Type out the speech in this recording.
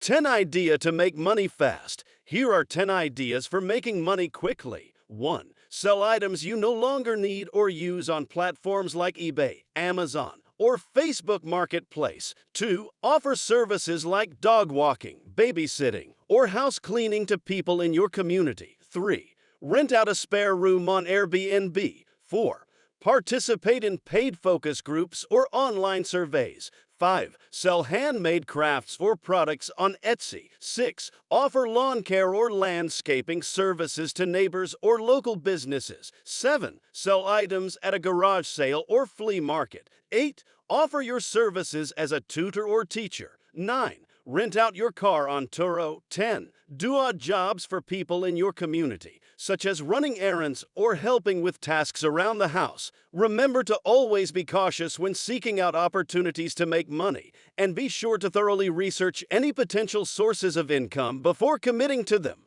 10 idea to make money fast. Here are 10 ideas for making money quickly. 1. Sell items you no longer need or use on platforms like eBay, Amazon, or Facebook Marketplace. 2. Offer services like dog walking, babysitting, or house cleaning to people in your community. 3. Rent out a spare room on Airbnb. 4. Participate in paid focus groups or online surveys. 5. Sell handmade crafts or products on Etsy. 6. Offer lawn care or landscaping services to neighbors or local businesses. 7. Sell items at a garage sale or flea market. 8. Offer your services as a tutor or teacher. 9. Rent out your car on Turo. 10. Do odd jobs for people in your community, such as running errands or helping with tasks around the house. Remember to always be cautious when seeking out opportunities to make money, and be sure to thoroughly research any potential sources of income before committing to them.